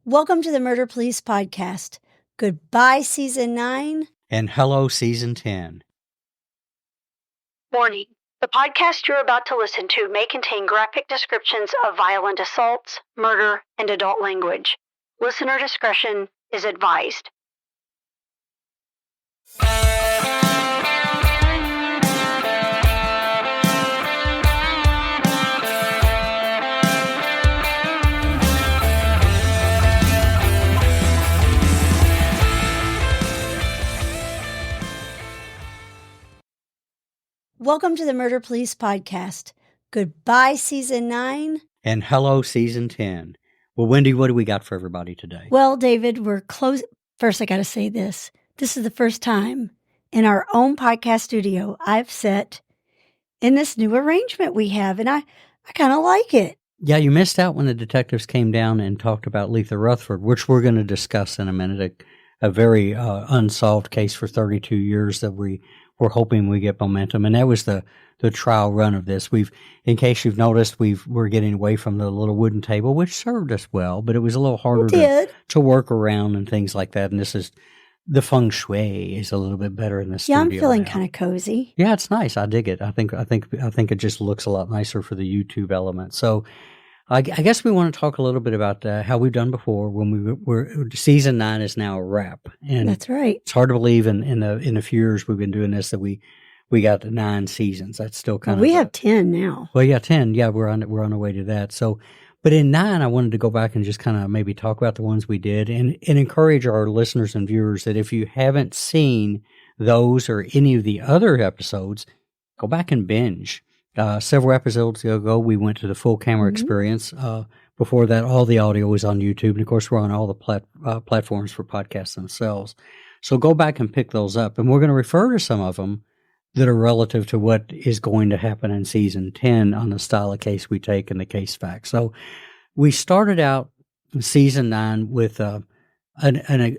Welcome to the Murder Police Podcast. Goodbye, Season 9. And hello, Season 10. Warning. The podcast you're about to listen to may contain graphic descriptions of violent assaults, murder, and adult language. Listener discretion is advised. Welcome to the Murder Police Podcast. Goodbye, Season 9. And hello, Season 10. Well, Wendy, what do we got for everybody today? Well, David, we're close. First, I got to say this. This is the first time in our own podcast studio I've sat in this new arrangement we have, and I kind of like it. Yeah, you missed out when the detectives came down and talked about Letha Rutherford, which we're going to discuss in a minute, a very unsolved case for 32 years that we're hoping we get momentum. And that was the trial run of this. In case you've noticed, we're getting away from the little wooden table, which served us well, but it was a little harder to work around and things like that. And this is, the feng shui is a little bit better in the studio. Yeah, I'm feeling kind of cozy. Yeah, it's nice. I dig it. I think it just looks a lot nicer for the YouTube element. So I guess we want to talk a little bit about how we've done before. When Season 9 is now a wrap, and that's right. It's hard to believe in the few years we've been doing this that we got 9 seasons. That's still kind of. We have 10 now. Well, yeah, 10. Yeah, we're on our way to that. So, but in 9, I wanted to go back and just kind of maybe talk about the ones we did, and encourage our listeners and viewers that if you haven't seen those or any of the other episodes, go back and binge. Several episodes ago, we went to the full camera experience. Before that, all the audio was on YouTube. And, of course, we're on all the platforms for podcasts themselves. So go back and pick those up. And we're going to refer to some of them that are relative to what is going to happen in Season 10 on the style of case we take and the case facts. So we started out Season 9 with an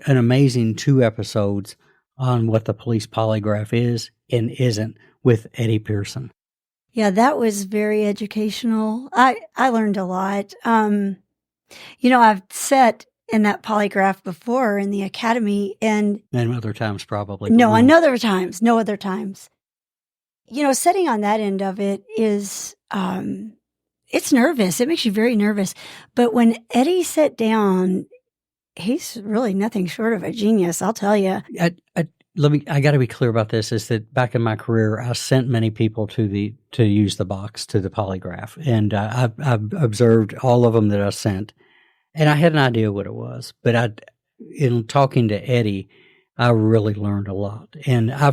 amazing 2 episodes on what the police polygraph is and isn't with Eddie Pearson. Yeah, that was very educational. I learned a lot. I've sat in that polygraph before in the academy, and other times probably. No other times. Sitting on that end of it is, it's nervous. It makes you very nervous. But when Eddie sat down, he's really nothing short of a genius, I'll tell you. I got to be clear about this, is that back in my career, I sent many people to use the box, to the polygraph. And I've observed all of them that I sent, and I had an idea what it was. But in talking to Eddie, I really learned a lot. And I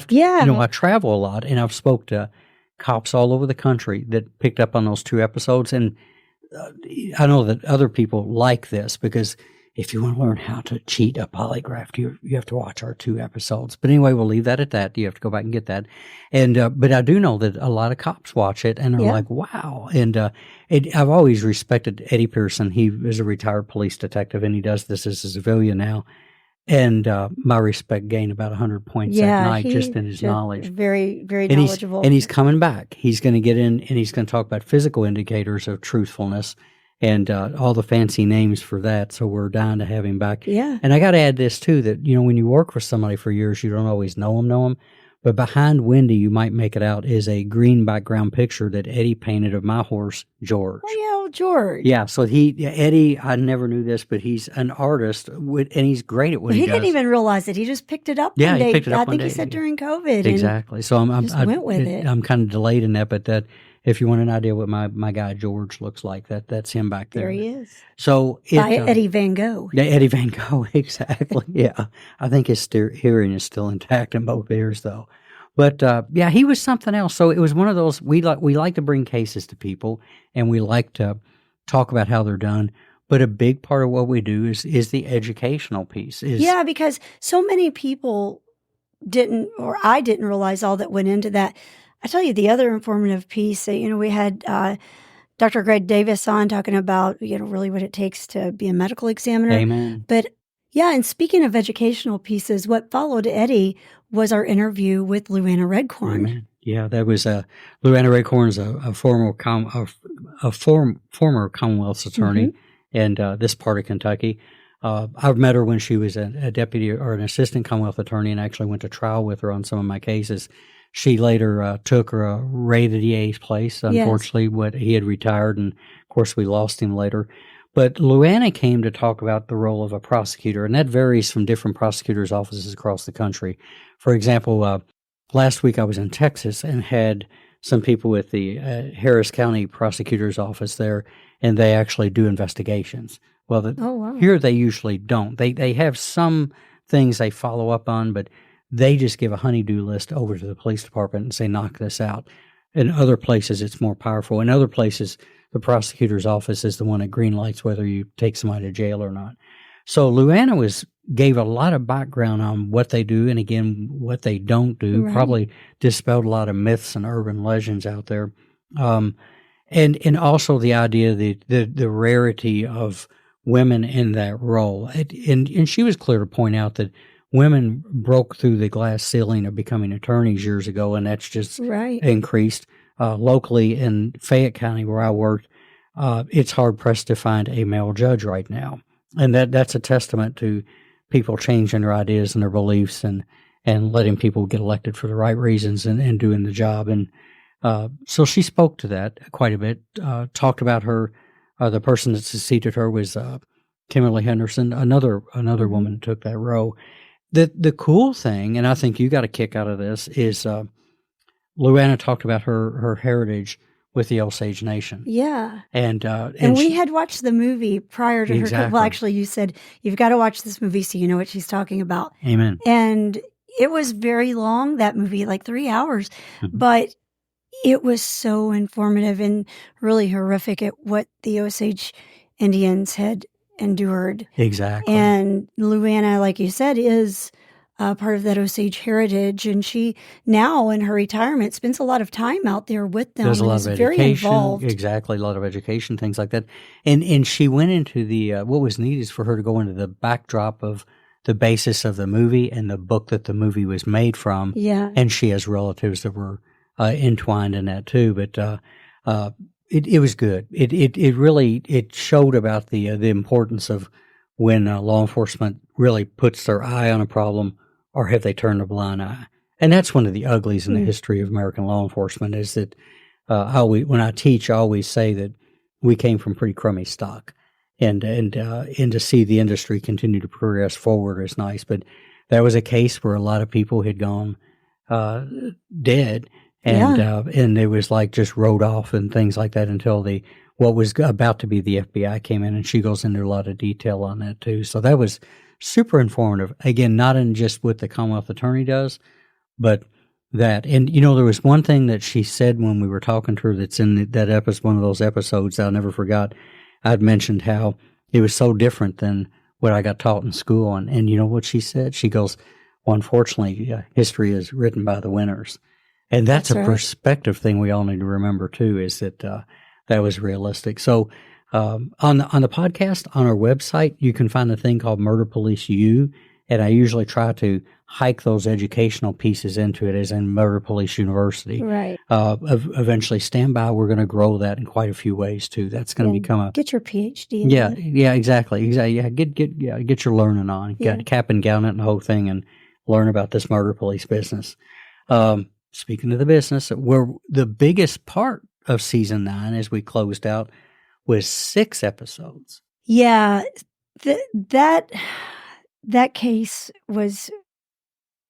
travel a lot, and I've spoke to cops all over the country that picked up on those 2 episodes. And I know that other people like this, because if you want to learn how to cheat a polygraph, you have to watch our 2 episodes. But anyway, we'll leave that at that. You have to go back and get that. And but I do know that a lot of cops watch it and are like, wow. And I've always respected Eddie Pearson. He is a retired police detective, and he does this as a civilian now. And my respect gained about 100 points that night just in his knowledge. Very, very knowledgeable. And he's coming back. He's going to get in, and he's going to talk about physical indicators of truthfulness. And all the fancy names for that, so we're dying to have him back. Yeah. And I got to add this, too, that, when you work for somebody for years, you don't always know them. But behind Wendy, you might make it out, is a green background picture that Eddie painted of my horse, George. Oh, yeah, old George. Yeah, so Eddie, I never knew this, but he's an artist, and he's great at what he does. He didn't even realize it. He just picked it up one day. He picked it up one day. I think he said during COVID. Exactly. So I went with it. I'm kind of delayed in that, but that... If you want an idea what my guy George looks like, that's him back there. There he is. So by Eddie Van Gogh. Yeah, Eddie Van Gogh, exactly. Yeah, I think his hearing is still intact in both ears, though. But he was something else. So it was one of those. We like to bring cases to people, and we like to talk about how they're done. But a big part of what we do is the educational piece. Yeah, because so many people I didn't realize all that went into that. I tell you, the other informative piece, we had Dr. Greg Davis on talking about, really what it takes to be a medical examiner. Amen. But yeah, and speaking of educational pieces, what followed Eddie was our interview with Louanna Red Corn. Amen. Yeah, that was Louanna Red Corn is a former Commonwealth's attorney in this part of Kentucky. I've met her when she was a deputy or an assistant Commonwealth attorney and actually went to trial with her on some of my cases. She later took Ray the DA's place. Unfortunately, he had retired, and of course we lost him later. But Louanna came to talk about the role of a prosecutor, and that varies from different prosecutors' offices across the country. For example, last week I was in Texas and had some people with the Harris County Prosecutor's Office there, and they actually do investigations. Well, wow. Here they usually don't. They have some things they follow up on, but they just give a honey-do list over to the police department and say, knock this out. In other places, it's more powerful. In other places, the prosecutor's office is the one that greenlights whether you take somebody to jail or not. So Louanna gave a lot of background on what they do and, again, what they don't do. Right. Probably dispelled a lot of myths and urban legends out there. And also the idea, the rarity of women in that role. And she was clear to point out that women broke through the glass ceiling of becoming attorneys years ago, and that's just increased. Locally in Fayette County, where I worked, it's hard-pressed to find a male judge right now. And that's a testament to people changing their ideas and their beliefs and letting people get elected for the right reasons and doing the job. And so she spoke to that quite a bit, talked about her. The person that succeeded her was Kimberly Henderson, another woman who took that role. The cool thing, and I think you got a kick out of this, is Louanna talked about her heritage with the Osage Nation. Yeah. And we had watched the movie prior to her. Well, actually, you said, you've got to watch this movie so you know what she's talking about. Amen. And it was very long, that movie, like 3 hours. But it was so informative and really horrific at what the Osage Indians had endured. Exactly. And Louanna, like you said, is part of that Osage heritage. And she now, in her retirement, spends a lot of time out there with them. There's a lot of education. Very involved. Exactly. A lot of education, things like that. And she went into the, what was neat is for her to go into the backdrop of the basis of the movie and the book that the movie was made from. Yeah. And she has relatives that were entwined in that too. But it was good. It really showed about the importance of when law enforcement really puts their eye on a problem, or have they turned a blind eye. And that's one of the uglies in the history of American law enforcement, is that when I teach, I always say that we came from pretty crummy stock, and to see the industry continue to progress forward is nice. But that was a case where a lot of people had gone dead, and it was like just rode off and things like that until what was about to be the FBI came in, and she goes into a lot of detail on that too. So that was super informative. Again, not in just what the Commonwealth Attorney does, but that. And, there was one thing that she said when we were talking to her that's in that episode, one of those episodes that I never forgot. I'd mentioned how it was so different than what I got taught in school. And you know what she said? She goes, well, unfortunately, history is written by the winners. And that's a perspective thing we all need to remember too, is that that was realistic. So on the podcast, on our website, you can find a thing called Murder Police U, and I usually try to hike those educational pieces into it, as in Murder Police University. Right. Eventually, stand by. We're going to grow that in quite a few ways too. That's going to become get your PhD. Yeah, exactly. Yeah, get your learning on. Get cap and gown it and the whole thing, and learn about this murder police business. Speaking of the business, the biggest part of season 9, as we closed out, was 6 episodes. Yeah, that case was.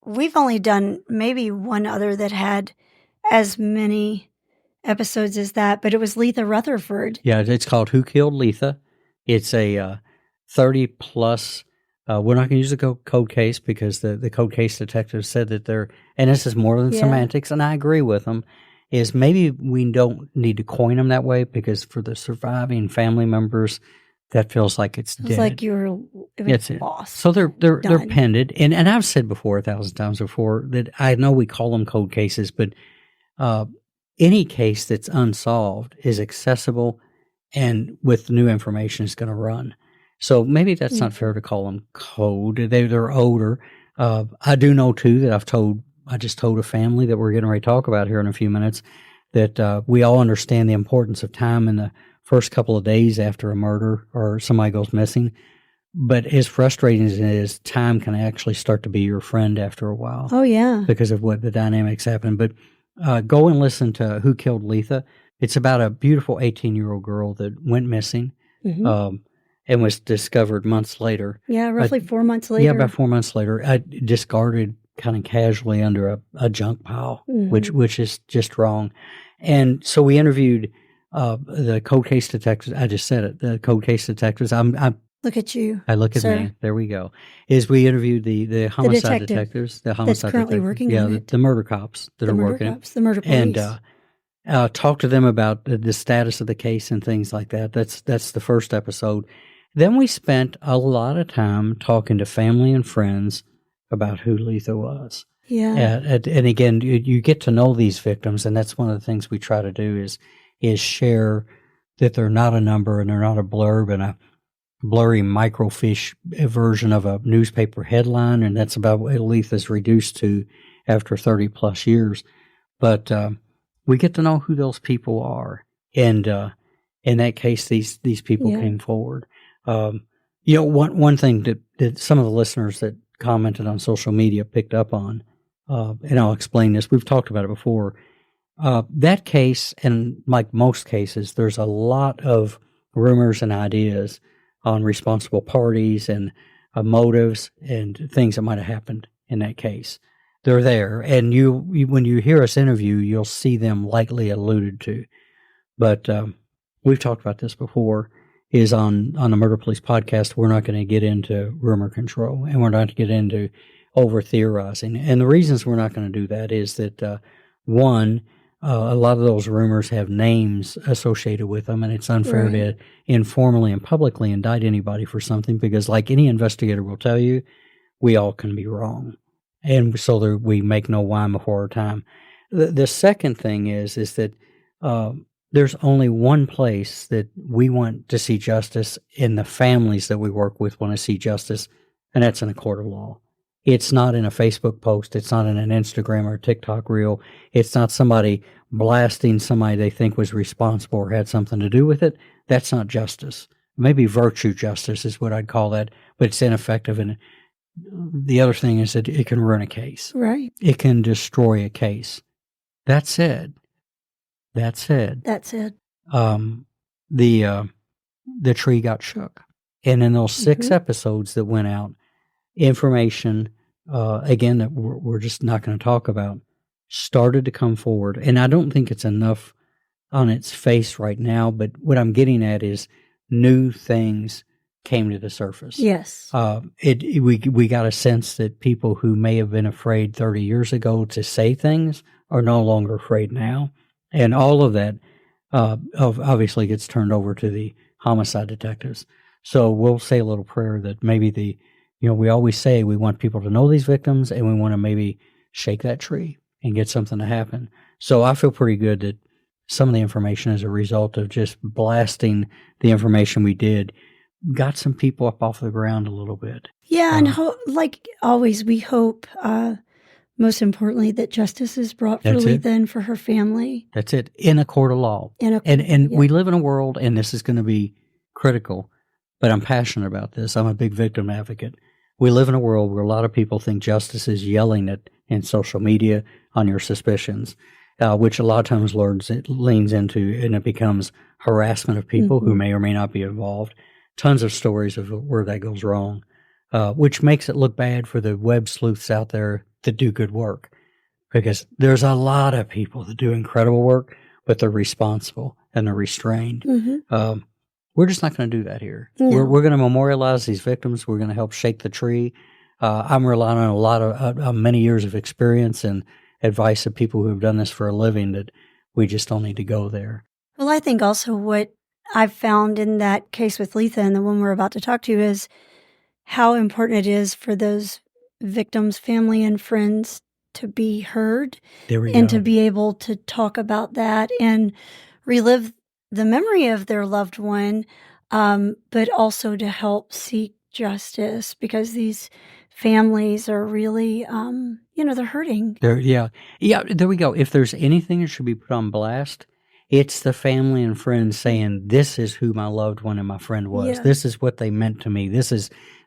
We've only done maybe one other that had as many episodes as that, but it was Letha Rutherford. Yeah, it's called Who Killed Letha. It's a 30-plus. We're not going to use the code case because the code case detective said that and this is more than semantics, and I agree with them, is maybe we don't need to coin them that way, because for the surviving family members, that feels like it's dead. It's like you're lost. So they're pended, and I've said before 1,000 times before that I know we call them code cases, but any case that's unsolved is accessible, and with new information is going to run. So maybe that's not fair to call them code. They're older. I do know too that I just told a family that we're getting ready to talk about here in a few minutes that we all understand the importance of time in the first couple of days after a murder or somebody goes missing. But as frustrating as it is, time can actually start to be your friend after a while. Oh, yeah. Because of what the dynamics happen. But go and listen to Who Killed Letha. It's about a beautiful 18-year-old girl that went missing and was discovered months later. Yeah, roughly 4 months later. Yeah, about 4 months later. Discarded kind of casually under a junk pile, which is just wrong. And so we interviewed the cold case detectives. I just said it. The cold case detectives. Look at you. I look at sir. me. There we go. Is we interviewed the homicide detectives, the homicide that's currently detectives, working on it. the murder cops that are working it, the murder police, and talk to them about the status of the case and things like that. That's the first episode. Then we spent a lot of time talking to family and friends about who Letha was. Yeah, and again, you get to know these victims, and that's one of the things we try to do is share that they're not a number and they're not a blurb and a blurry microfiche version of a newspaper headline, and that's about what Letha's reduced to after 30 plus years. But we get to know who those people are, and in that case, these people came forward. One thing that some of the listeners that commented on social media picked up on, and I'll explain this. We've talked about it before. That case, and like most cases, there's a lot of rumors and ideas on responsible parties and motives and things that might have happened in that case. They're there, and you when you hear us interview, you'll see them lightly alluded to. But we've talked about this before. Is on the Murder Police podcast, we're not going to get into rumor control, and we're not going to get into over theorizing. And the reasons we're not going to do that is that one, a lot of those rumors have names associated with them, and it's unfair to informally and publicly indict anybody for something because, like any investigator will tell you, we all can be wrong. And so we make no whine before our time. The second thing is that there's only one place that we want to see justice, and the families that we work with want to see justice, and that's in a court of law. It's not in a Facebook post. It's not in an Instagram or TikTok reel. It's not somebody blasting somebody they think was responsible or had something to do with it. That's not justice. Maybe virtue justice is what I'd call that, but it's ineffective. And the other thing is that it can ruin a case. Right. It can destroy a case. That said, the tree got shook. And in those 6 episodes that went out, information, again, that we're just not going to talk about, started to come forward. And I don't think it's enough on its face right now, but what I'm getting at is new things came to the surface. Yes. We got a sense that people who may have been afraid 30 years ago to say things are no longer afraid now. And all of that obviously gets turned over to the homicide detectives. So we'll say a little prayer that maybe we always say we want people to know these victims, and we want to maybe shake that tree and get something to happen. So I feel pretty good that some of the information as a result of just blasting the information we did got some people up off the ground a little bit. Yeah, and like always, we hope, most importantly, that justice is brought for Letha and for her family. That's it, in a court of law. And we live in a world, and this is going to be critical, but I'm passionate about this. I'm a big victim advocate. We live in a world where a lot of people think justice is yelling at in social media on your suspicions, which a lot of times leans into, and it becomes harassment of people who may or may not be involved. Tons of stories of where that goes wrong, which makes it look bad for the web sleuths out there that do good work, because there's a lot of people that do incredible work, but they're responsible and they're restrained. We're just not going to do that here. No. We're going to memorialize these victims. We're going to help shake the tree. I'm relying on a lot of many years of experience and advice of people who have done this for a living, that we just don't need to go there. Well, I think also what I've found in that case with Letha and the one we're about to talk to is how important it is for those victims' family and friends to be heard and to be able to talk about that and relive the memory of their loved one, but also to help seek justice, because these families are really, they're hurting. There we go. If there's anything that should be put on blast, It's the family and friends saying, this is who my loved one and my friend was. Yes. This is what they meant to me.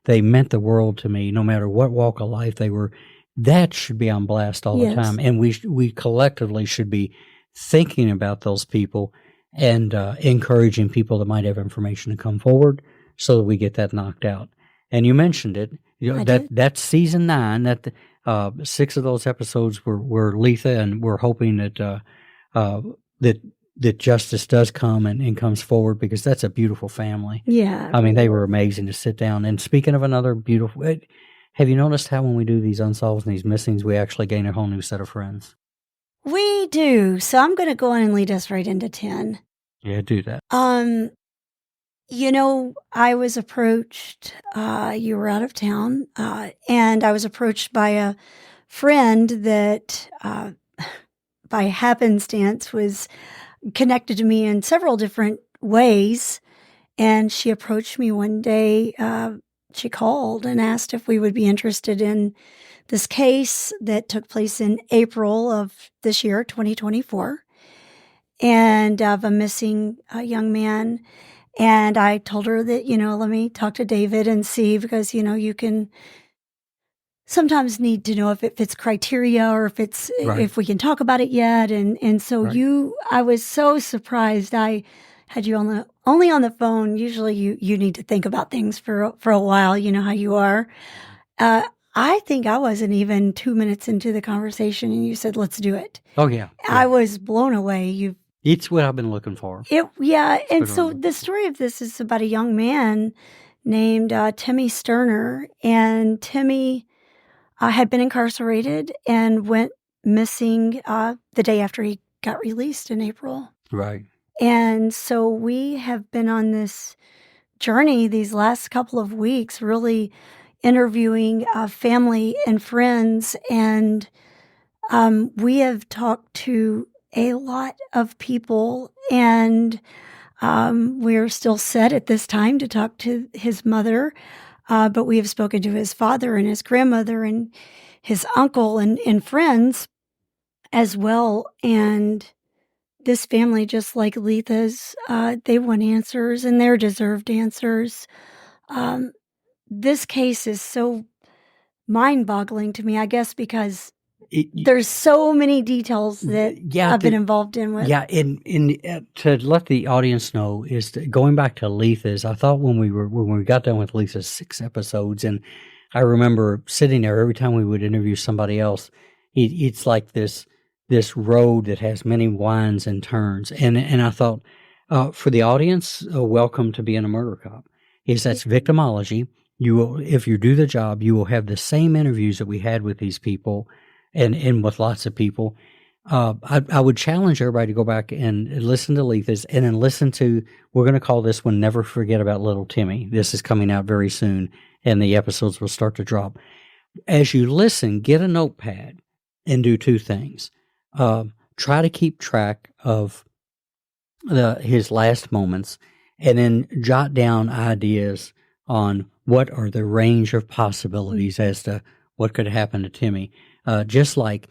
They meant the world to me, no matter what walk of life they were. That should be on blast all the time. And we collectively should be thinking about those people and encouraging people that might have information to come forward so that we get that knocked out. And you mentioned it. That's season 9. That 6 of those episodes were Letha, and we're hoping that that justice does come and comes forward, because that's a beautiful family. Yeah. I mean, they were amazing to sit down. And speaking of another beautiful, have you noticed how when we do these unsolved and these missings, we actually gain a whole new set of friends? We do. So I'm going to go on and lead us right into 10. Yeah, do that. I was approached, you were out of town, and I was approached by a friend that, by happenstance, was connected to me in several different ways. And she approached me one day. She called and asked if we would be interested in this case that took place in April of this year, 2024, and of a missing young man. And I told her that, let me talk to David and see, because, you can sometimes need to know if it fits criteria or if it's, Right. if we can talk about it yet. And so Right. I was so surprised. I had you only on the phone. Usually you need to think about things for a while. You know how you are. I think I wasn't even 2 minutes into the conversation and you said, let's do it. Oh, yeah. I was blown away. It's what I've been looking for. And so the story of this is about a young man named Timmy Sterner. And Timmy had been incarcerated and went missing the day after he got released in April. Right. And so we have been on this journey these last couple of weeks, really interviewing family and friends. And we have talked to a lot of people, and we're still set at this time to talk to his mother. But we have spoken to his father and his grandmother and his uncle and friends as well. And this family, just like Letha's, they want answers, and they're deserved answers. This case is so mind-boggling to me, I guess, because there's so many details that I've been involved in with. Yeah, and to let the audience know is going back to Letha's. I thought when we got done with Letha's 6 episodes, and I remember sitting there every time we would interview somebody else. It's like this road that has many winds and turns, and I thought for the audience, welcome to being a murder cop. That's victimology. You will, if you do the job, you will have the same interviews that we had with these people. And with lots of people, I would challenge everybody to go back and listen to Letha's, and then listen to, we're going to call this one Never Forget About Little Timmy. This is coming out very soon, and the episodes will start to drop. As you listen, get a notepad and do 2 things. Try to keep track of his last moments, and then jot down ideas on what are the range of possibilities as to what could happen to Timmy. Just like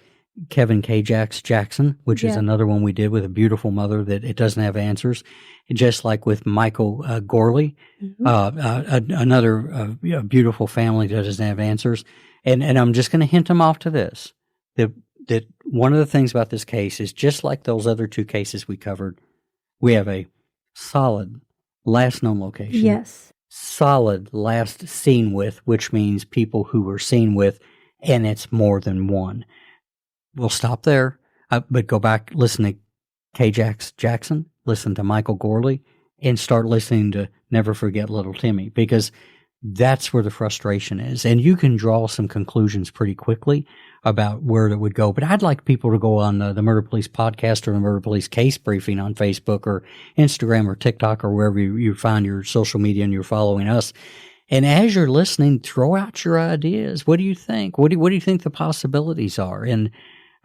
Kevin K. Jackson, which is another one we did with a beautiful mother that it doesn't have answers. Just like with Michael Gorley, another beautiful family that doesn't have answers. And I'm just going to hint them off to this, that one of the things about this case is, just like those other 2 cases we covered, we have a solid last known location. Yes. Solid last seen with, which means people who were seen with, and it's more than one. We'll stop there, but go back, listen to K. Jackson, listen to Michael Gorley, and start listening to Never Forget Little Timmy, because that's where the frustration is. And you can draw some conclusions pretty quickly about where it would go. But I'd like people to go on the Murder Police podcast or the Murder Police case briefing on Facebook or Instagram or TikTok or wherever you find your social media and you're following us. And as you're listening, throw out your ideas. What do you think? What do you think the possibilities are? And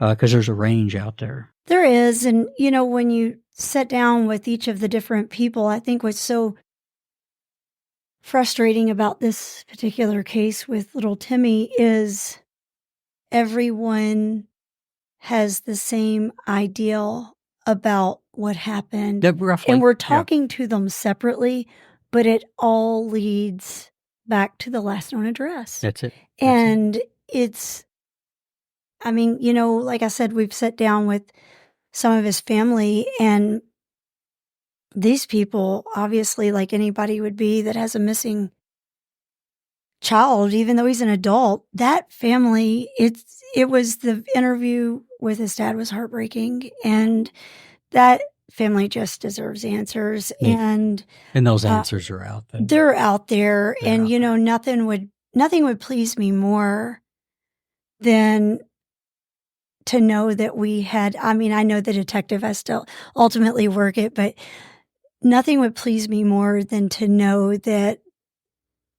because there's a range out there. There is. And, when you sit down with each of the different people, I think what's so frustrating about this particular case with little Timmy is everyone has the same ideal about what happened. Roughly. And we're Yeah. talking to them separately, but it all leads back to the last known address. That's it. And it's, I mean, you know, like I said, we've sat down with some of his family, and these people, obviously, like anybody would be that has a missing child, even though he's an adult, that family, it was the interview with his dad was heartbreaking, and that family just deserves answers. Yeah. And those answers are out there. They're out there. And, you know, nothing would please me more than to know that we had, I mean, I know the detective has to ultimately work it, but nothing would please me more than to know that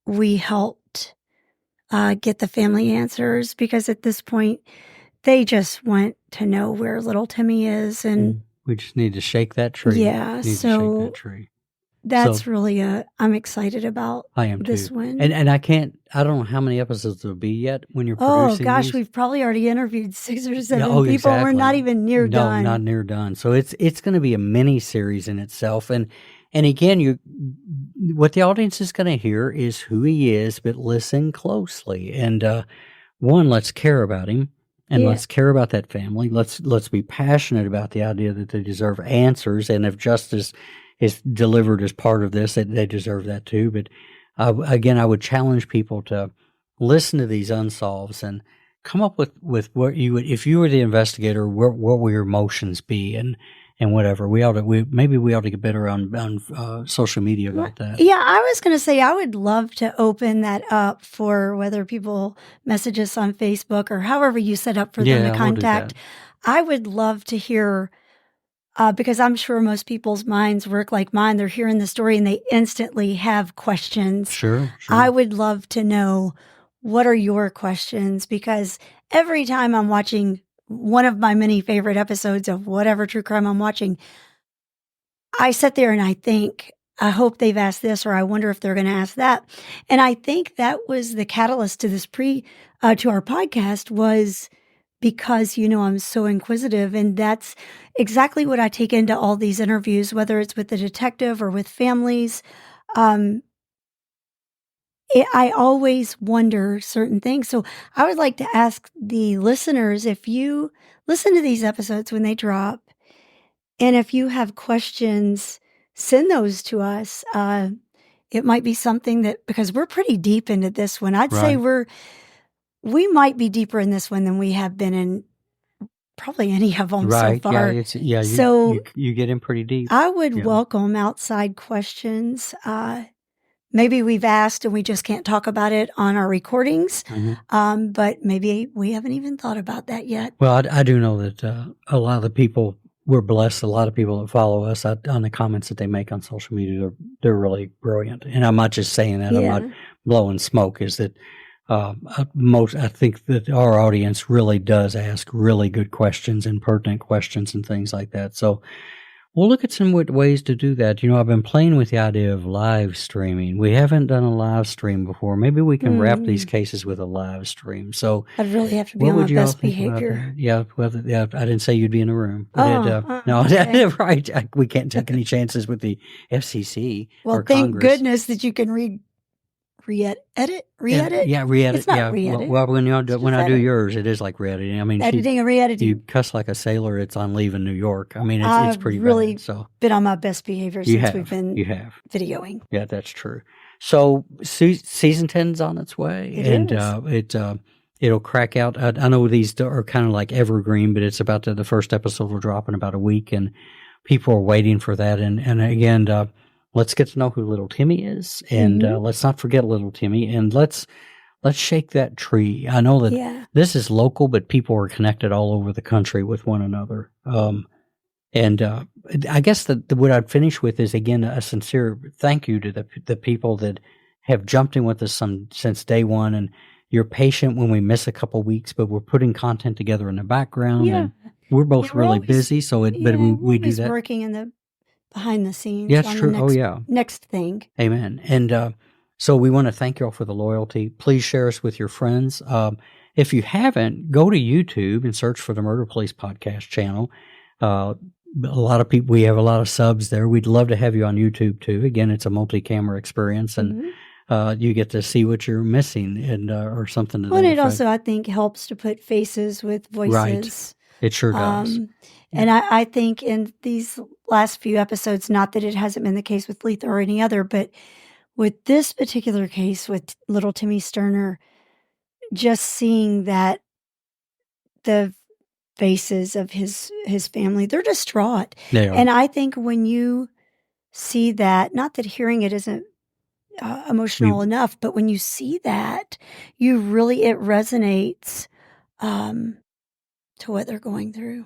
we helped get the family answers, because at this point, they just want to know where little Timmy is. And we just need to shake that tree. Yeah. So that's really I'm excited about. I am this too. one. And I don't know how many episodes there'll be yet when you're producing. Oh gosh, these. We've probably already interviewed 6 or 7 people. Exactly. We're not even near done. No, not near done. So it's going to be a mini series in itself. And again, what the audience is going to hear is who he is, but listen closely. And one, let's care about him, and let's care about that family. Let's be passionate about the idea that they deserve answers, and if justice is delivered as part of this, that they deserve that too. But again, I would challenge people to listen to these unsolves and come up with what you would, if you were the investigator, what will your emotions be, and whatever. Maybe we ought to get better on social media about that. Yeah, I was going to say I would love to open that up for whether people message us on Facebook or however you set up for them to contact. I would love to hear. Because I'm sure most people's minds work like mine. They're hearing the story and they instantly have questions. Sure. I would love to know, what are your questions? Because every time I'm watching one of my many favorite episodes of whatever true crime I'm watching, I sit there and I think, I hope they've asked this, or I wonder if they're going to ask that. And I think that was the catalyst to this to our podcast, was because, you know, I'm so inquisitive, and that's exactly what I take into all these interviews, whether it's with the detective or with families. I always wonder certain things. So I would like to ask the listeners, if you listen to these episodes when they drop, and if you have questions, send those to us. It might be something that, because we're pretty deep into this one. I'd say we might be deeper in this one than we have been in probably any of them so far. So you get in pretty deep. I would welcome outside questions. Maybe we've asked and we just can't talk about it on our recordings, but maybe we haven't even thought about that yet. Well, I do know that a lot of the people, we're blessed. A lot of people that follow us on the comments that they make on social media, they're really brilliant. And I'm not just saying that. I'm not blowing smoke. Is that I think that our audience really does ask really good questions and pertinent questions and things like that. So we'll look at some ways to do that. You know, I've been playing with the idea of live streaming. We haven't done a live stream before. Maybe we can wrap these cases with a live stream. So I'd really have to be on my best behavior. Yeah, I didn't say you'd be in a room. No, right. We can't take any chances with the FCC. Well, or thank Congress. Goodness that you can re-edit. Yeah, re-edit. It's not re-edit. Well, when I do yours, it is like re-editing. I mean, editing and re-editing. You cuss like a sailor. It's on leaving New York. I mean, it's pretty really bad. So been on my best behavior since we've been videoing. Yeah, that's true. So season 10's on its way, it'll crack out. I know these are kind of like evergreen, but it's about the first episode will drop in about a week, and people are waiting for that. And again, let's get to know who little Timmy is, and let's not forget little Timmy, and let's shake that tree. I know that this is local, but people are connected all over the country with one another. I guess what I'd finish with is, again, a sincere thank you to the people that have jumped in with us since day one, and you're patient when we miss a couple weeks, but we're putting content together in the background, and we're both really busy. So we do that. Working in the behind the scenes. Yeah, that's true. Next thing. Amen. And so we want to thank you all for the loyalty. Please share us with your friends. If you haven't, go to YouTube and search for the Murder Police Podcast channel. a lot of people, we have a lot of subs there. We'd love to have you on YouTube too. Again, it's a multi-camera experience, and you get to see what you're missing and or something. To Well, that and it effect. also, I think, helps to put faces with voices. Right. It sure does. And I think in these last few episodes, not that it hasn't been the case with Letha or any other, but with this particular case with little Timmy Sterner, just seeing that the faces of his family, they're distraught. They are. And I think when you see that, not that hearing it isn't emotional enough, but when you see that, you really, it resonates to what they're going through.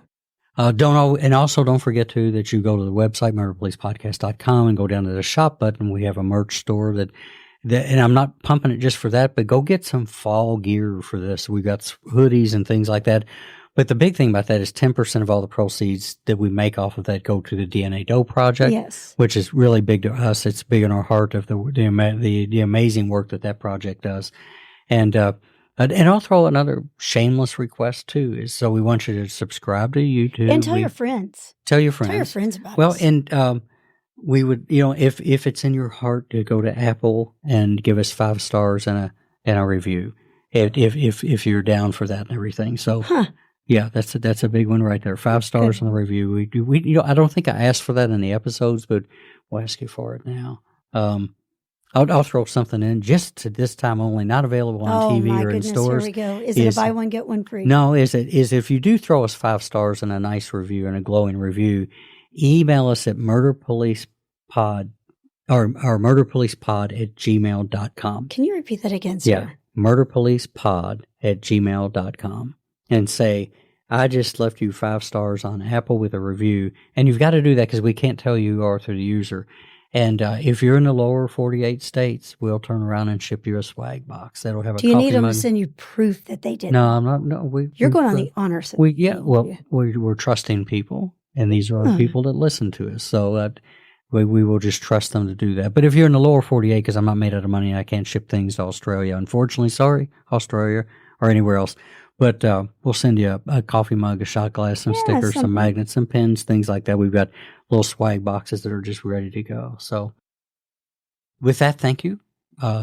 Don't forget too that you go to the website murderpolicepodcast.com and go down to the shop button. We have a merch store that and I'm not pumping it just for that, but go get some fall gear for this. We've got hoodies and things like that. But the big thing about that is 10% of all the proceeds that we make off of that go to the DNA Doe Project, Yes. which is really big to us. It's big in our heart of the amazing work that project does. And I'll throw another shameless request too. Is so we want you to subscribe to YouTube And tell your friends. Tell your friends. Tell your friends about Well, us. and we would, if it's in your heart to go to Apple and give us 5 stars and a review, if you're down for that and everything. So. Yeah, that's a big one right there. 5 stars on the review. We I don't think I asked for that in the episodes, but we'll ask you for it now. I'll throw something in just to this time only, not available on TV or in stores. Here we go. Is it a buy one get one free? No, is if you do throw us 5 stars and a nice review and a glowing review, email us at murderpolicepod or murderpolicepod@gmail.com. Can you repeat that again, sir? Yeah, murderpolicepod@gmail.com. And say, I just left you 5 stars on Apple with a review. And you've got to do that because we can't tell you are through the user. And if you're in the lower 48 states, we'll turn around and ship you a swag box. That'll have a coffee mug. Do you need them to send you proof that they did? No, I'm not. No, you're going on the honor system. We're trusting people, and these are the people that listen to us. So that we will just trust them to do that. But if you're in the lower 48, because I'm not made out of money and I can't ship things to Australia, unfortunately, sorry, Australia or anywhere else. But we'll send you a coffee mug, a shot glass, some stickers, some magnets, some pins, things like that. We've got little swag boxes that are just ready to go. So with that, thank you.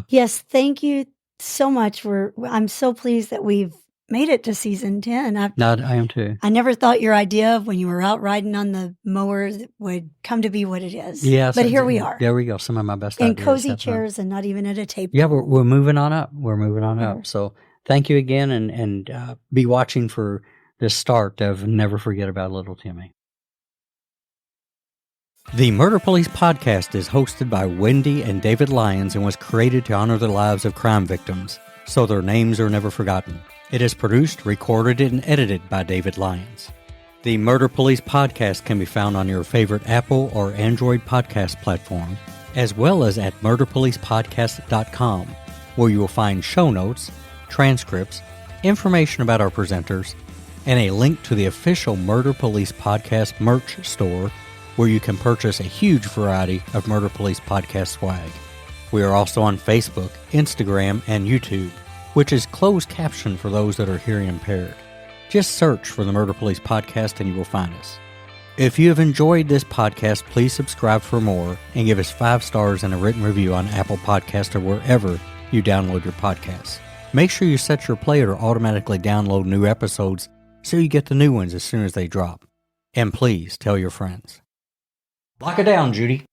Yes, thank you so much. I'm so pleased that we've made it to season 10. I am too. I never thought your idea of when you were out riding on the mower would come to be what it is. Yeah, but here we are. There we go. Some of my best in ideas. Cozy chairs and not even at a table. Yeah, we're moving on up. We're moving on up. So thank you again, and be watching for the start of Never Forget About Little Timmy. The Murder Police podcast is hosted by Wendy and David Lyons and was created to honor the lives of crime victims, so their names are never forgotten. It is produced, recorded, and edited by David Lyons. The Murder Police podcast can be found on your favorite Apple or Android podcast platform, as well as at murderpolicepodcast.com, where you will find show notes, transcripts, information about our presenters, and a link to the official Murder Police Podcast merch store, where you can purchase a huge variety of Murder Police Podcast swag. We are also on Facebook, Instagram, and YouTube, which is closed caption for those that are hearing impaired. Just search for the Murder Police Podcast and you will find us. If you have enjoyed this podcast, please subscribe for more and give us 5 stars and a written review on Apple Podcasts or wherever you download your podcasts. Make sure you set your player to automatically download new episodes so you get the new ones as soon as they drop. And please tell your friends. Lock it down, Judy.